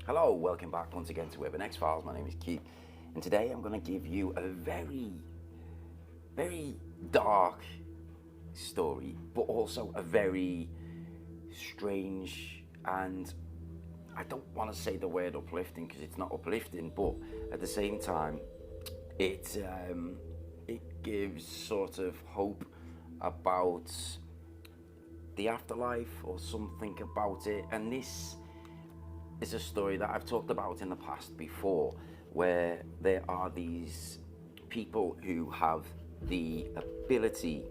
Hello, welcome back once again to Urban X Files. My name is Keith, and today I'm going to give you a very dark story, but also a very strange and I don't want to say the word uplifting because it's not uplifting, but at the same time, it gives sort of hope about the afterlife or something about it, and this is a story that I've talked about in the past before, where there are these people who have the ability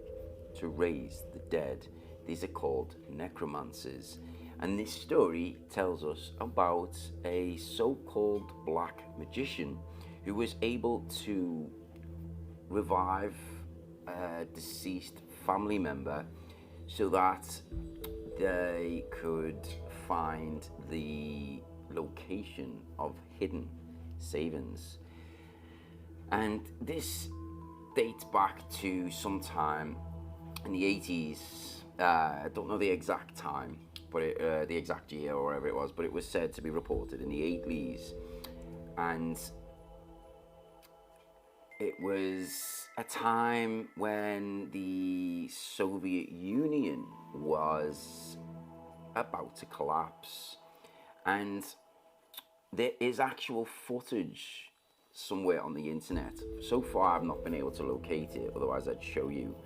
to raise the dead. These are called necromancers. And this story tells us about a so called black magician who was able to revive a deceased family member so that they could find the location of hidden savings. And this dates back to sometime in the 80s. I don't know the exact time, but the exact year or whatever it was, but it was said to be reported in the 80s. And it was a time when the Soviet Union was about to collapse. And there is actual footage somewhere on the internet. So far, I've not been able to locate it, otherwise I'd show you.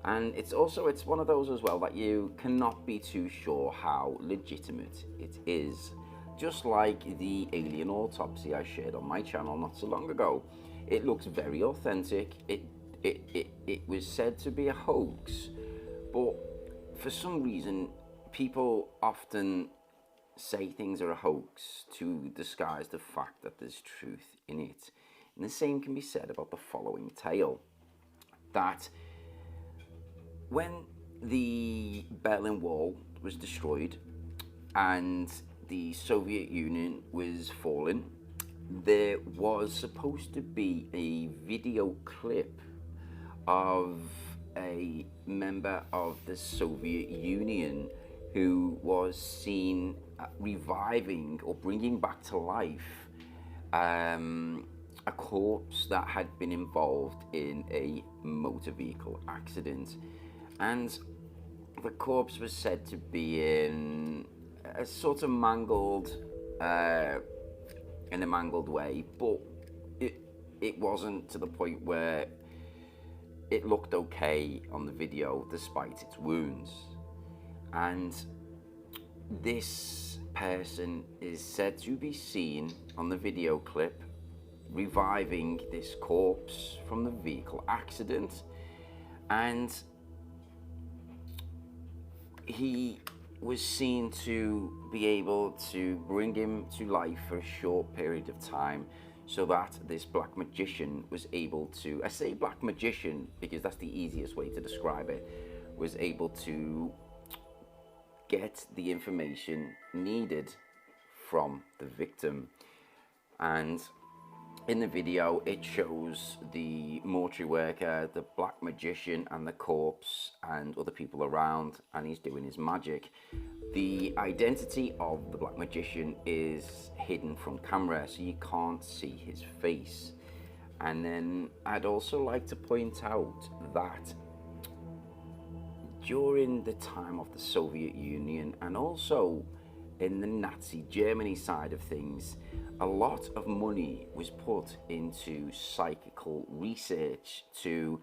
And it's one of those as well that you cannot be too sure how legitimate it is. Just like the alien autopsy I shared on my channel not so long ago. It looks very authentic. It was said to be a hoax, but for some reason, people often say things are a hoax to disguise the fact that there's truth in it. And the same can be said about the following tale, that when the Berlin Wall was destroyed and the Soviet Union was falling, there was supposed to be a video clip of a member of the Soviet Union who was seen reviving or bringing back to life a corpse that had been involved in a motor vehicle accident. And the corpse was said to be in a sort of mangled in a mangled way, but it wasn't to the point where it looked okay on the video despite its wounds. And this person is said to be seen on the video clip reviving this corpse from the vehicle accident, and he was seen to be able to bring him to life for a short period of time, so that this black magician was able to, I say black magician because that's the easiest way to describe it, was able to get the information needed from the victim. And in the video, it shows the mortuary worker, the black magician, and the corpse, and other people around, and he's doing his magic. The identity of the black magician is hidden from camera, so you can't see his face. And then I'd also like to point out that during the time of the Soviet Union, and also in the Nazi Germany side of things, a lot of money was put into psychical research to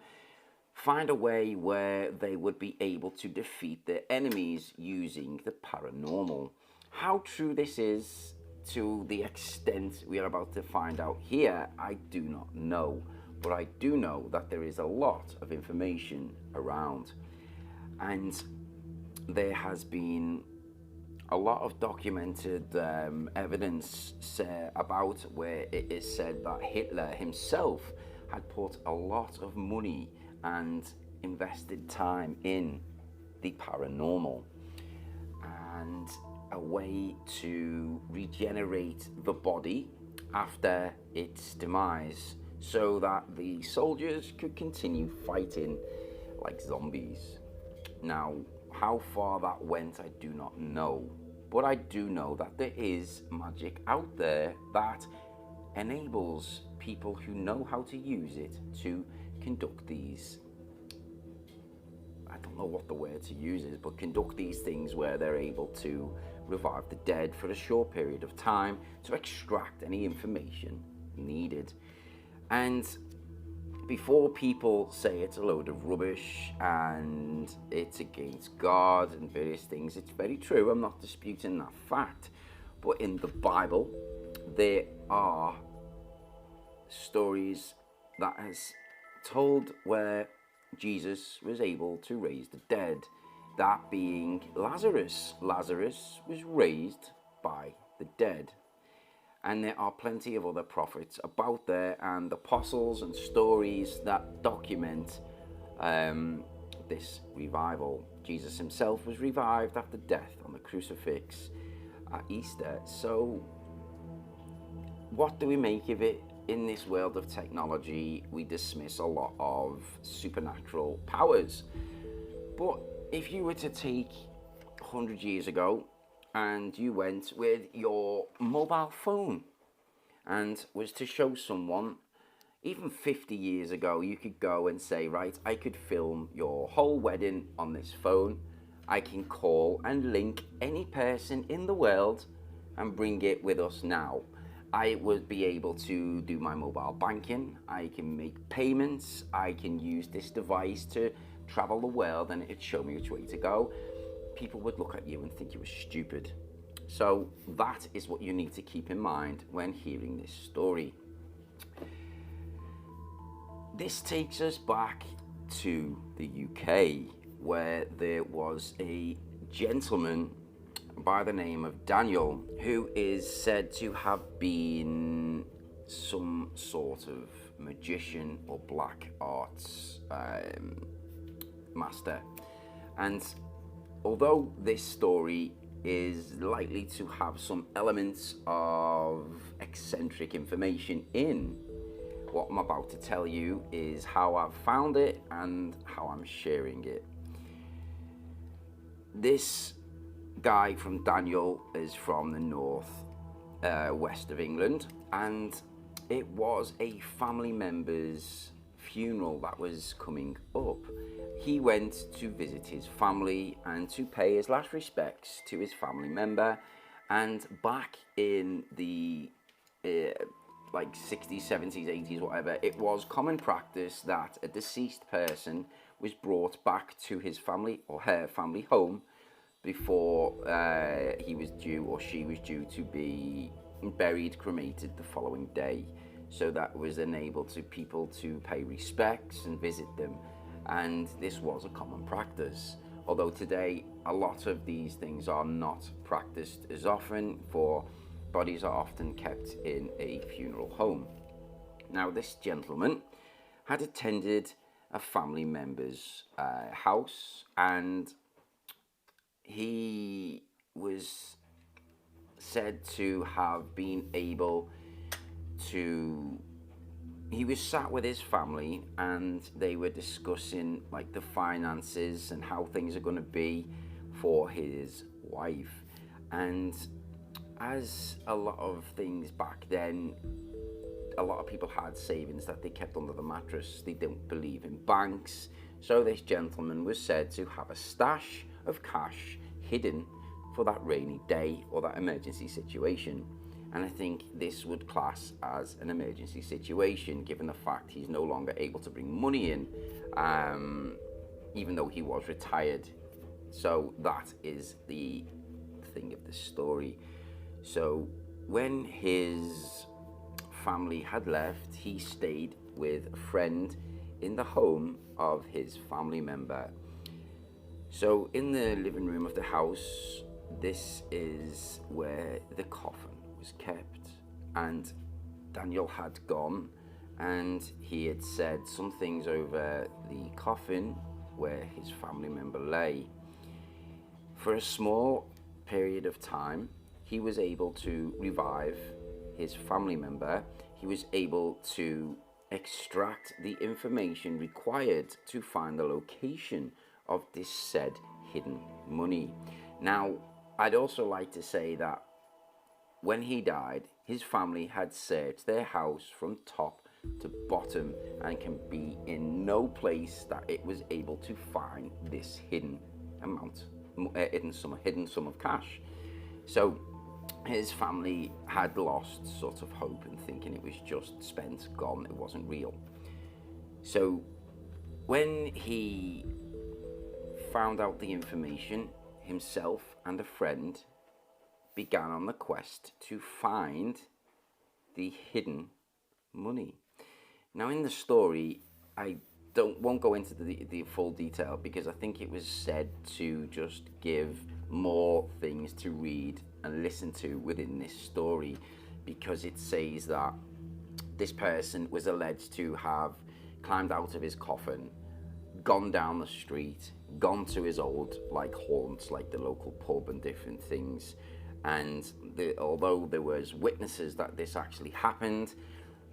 find a way where they would be able to defeat their enemies using the paranormal. How true this is to the extent we are about to find out here, I do not know. But I do know that there is a lot of information around. And there has been a lot of documented evidence about where it is said that Hitler himself had put a lot of money and invested time in the paranormal and a way to regenerate the body after its demise so that the soldiers could continue fighting like zombies. Now, how far that went, I do not know, but I do know that there is magic out there that enables people who know how to use it to conduct these, I don't know what the word to use is, but conduct these things where they're able to revive the dead for a short period of time to extract any information needed. And before people say it's a load of rubbish and it's against God and various things, it's very true. I'm not disputing that fact. But in the Bible, there are stories that is told where Jesus was able to raise the dead, that being Lazarus. Lazarus was raised by the dead. And there are plenty of other prophets about there and apostles and stories that document this revival. Jesus himself was revived after death on the crucifix at Easter. So what do we make of it? In this world of technology, we dismiss a lot of supernatural powers. But if you were to take 100 years ago and you went with your mobile phone and was to show someone, even 50 years ago, you could go and say, right, I could film your whole wedding on this phone. I can call and link any person in the world and bring it with us now. I would be able to do my mobile banking, I can make payments, I can use this device to travel the world and it'd show me which way to go. People would look at you and think you were stupid. So that is what you need to keep in mind when hearing this story. This takes us back to the UK, where there was a gentleman by the name of Daniel, who is said to have been some sort of magician or black arts master. And although this story is likely to have some elements of eccentric information in, what I'm about to tell you is how I've found it and how I'm sharing it. This guy from Daniel is from the north west of England, and it was a family member's funeral that was coming up. He went to visit his family and to pay his last respects to his family member. And back in the like 60s, 70s, 80s, whatever, it was common practice that a deceased person was brought back to his family or her family home before he was due or she was due to be buried, cremated the following day. So that was enabled to people to pay respects and visit them. And this was a common practice. Although today a lot of these things are not practiced as often, for bodies are often kept in a funeral home. Now, this gentleman had attended a family member's house, and he was said to have been able to, he was sat with his family and they were discussing like the finances and how things are going to be for his wife. And as a lot of things back then, a lot of people had savings that they kept under the mattress. They didn't believe in banks. So this gentleman was said to have a stash of cash hidden for that rainy day or that emergency situation. And I think this would class as an emergency situation, given the fact he's no longer able to bring money in, even though he was retired. So that is the thing of the story. So when his family had left, he stayed with a friend in the home of his family member. So in the living room of the house, this is where the coffin was kept, and Daniel had gone and he had said some things over the coffin where his family member lay. For a small period of time, he was able to revive his family member. He was able to extract the information required to find the location of this said hidden money. Now, I'd also like to say that when he died, his family had searched their house from top to bottom and can be in no place that it was able to find this amount, hidden sum of cash. So his family had lost sort of hope and thinking it was just spent, gone, it wasn't real. So when he found out the information, himself and a friend began on the quest to find the hidden money. Now, in the story, I won't go into the full detail because I think it was said to just give more things to read and listen to within this story, because it says that this person was alleged to have climbed out of his coffin, gone down the street, gone to his old haunts, like the local pub and different things. And although there was witnesses that this actually happened,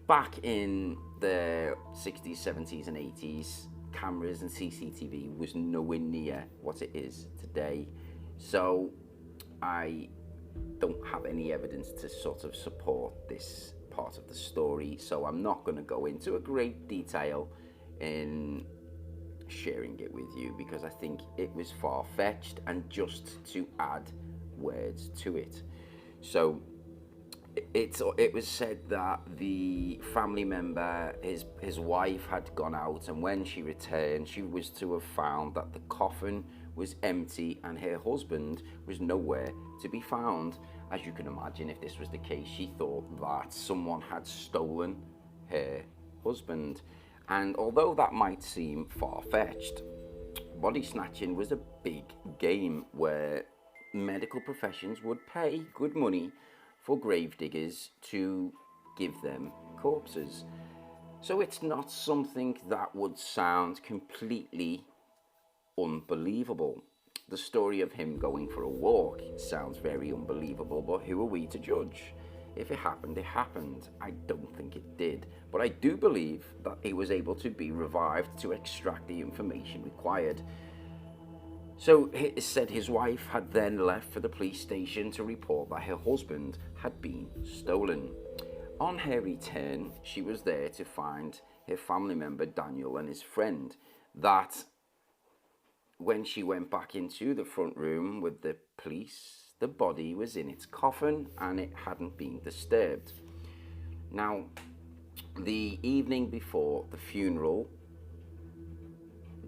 back in the 60s, 70s and 80s, cameras and CCTV was nowhere near what it is today. So I don't have any evidence to sort of support this part of the story. So I'm not going to go into a great detail in sharing it with you, because I think it was far-fetched and just to add words to it. So it was said that the family member, his wife, had gone out, and when she returned, she was to have found that the coffin was empty and her husband was nowhere to be found. As you can imagine, if this was the case, she thought that someone had stolen her husband. And although that might seem far-fetched, body snatching was a big game where medical professions would pay good money for gravediggers to give them corpses. So it's not something that would sound completely unbelievable. The story of him going for a walk sounds very unbelievable, but who are we to judge? If it happened, it happened. I don't think it did, but I do believe that he was able to be revived to extract the information required. So it said his wife had then left for the police station to report that her husband had been stolen. On her return, she was there to find her family member Daniel and his friend. That when she went back into the front room with the police, the body was in its coffin and it hadn't been disturbed. Now, the evening before the funeral,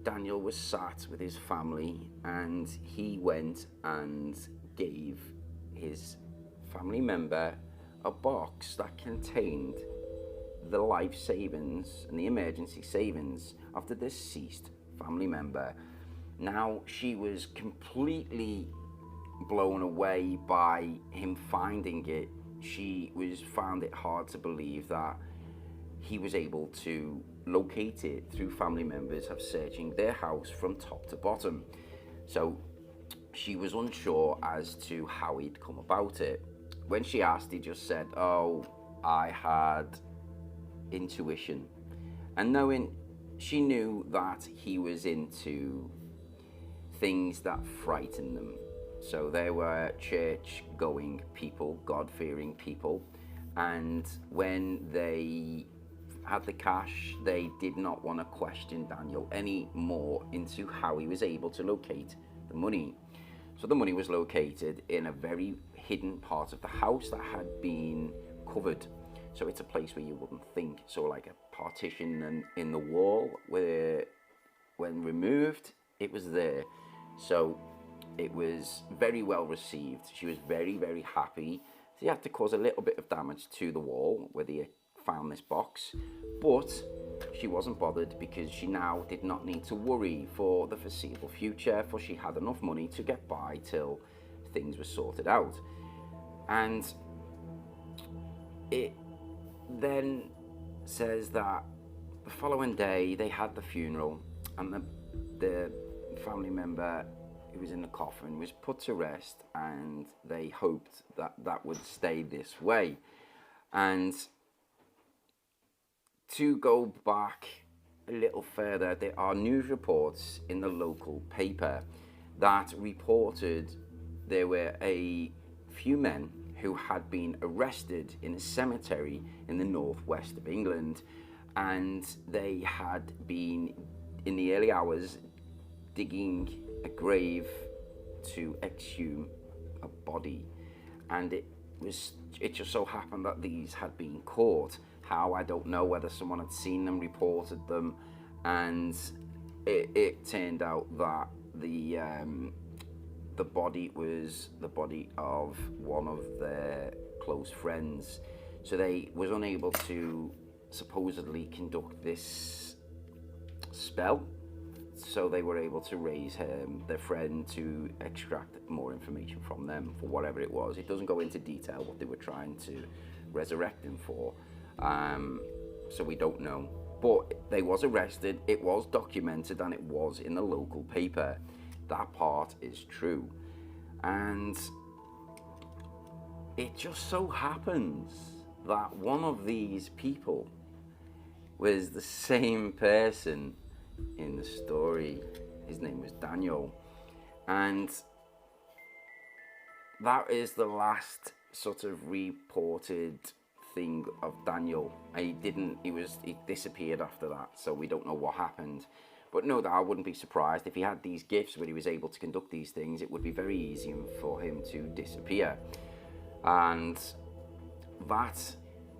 Daniel was sat with his family and he went and gave his family member a box that contained the life savings and the emergency savings of the deceased family member. Now, she was completely blown away by him finding it. She found it hard to believe that he was able to locate it through family members of searching their house from top to bottom. So she was unsure as to how he'd come about it. When she asked, he just said, "Oh, I had intuition." And she knew that he was into things that frightened them. So they were church-going people, God-fearing people, and when they had the cash, they did not want to question Daniel any more into how he was able to locate the money. So the money was located in a very hidden part of the house that had been covered. So it's a place where you wouldn't think. So like a partition in the wall, where when removed, it was there. So it was very well received. She was very, very happy. She had to cause a little bit of damage to the wall where they found this box, but she wasn't bothered because she now did not need to worry for the foreseeable future, for she had enough money to get by till things were sorted out. And it then says that the following day they had the funeral, and the family member who was in the coffin was put to rest, and they hoped that that would stay this way. And to go back a little further, there are news reports in the local paper that reported there were a few men who had been arrested in a cemetery in the northwest of England, and they had been, in the early hours, digging a grave to exhume a body. And it just so happened that these had been caught. How, I don't know, whether someone had seen them, reported them, and it turned out that the body was the body of one of their close friends. So they was unable to supposedly conduct this spell. So they were able to raise their friend to extract more information from them for whatever it was. It doesn't go into detail what they were trying to resurrect him for. So we don't know. But they was arrested, it was documented, and it was in the local paper. That part is true. And it just so happens that one of these people was the same person in the story. His name was Daniel. And that is the last sort of reported thing of Daniel. He disappeared after that, so we don't know what happened. But no, I wouldn't be surprised if he had these gifts where he was able to conduct these things. It would be very easy for him to disappear. And that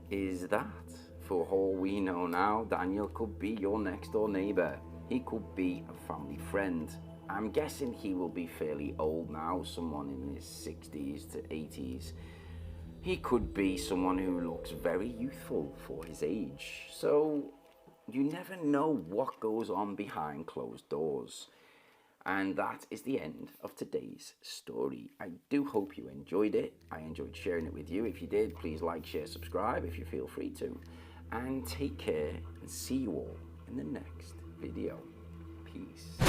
is that. For all we know now, Daniel could be your next door neighbour. He could be a family friend. I'm guessing he will be fairly old now, someone in his 60s to 80s. He could be someone who looks very youthful for his age. So you never know what goes on behind closed doors. And that is the end of today's story. I do hope you enjoyed it. I enjoyed sharing it with you. If you did, please like, share, subscribe if you feel free to. And take care, and see you all in the next video. Peace.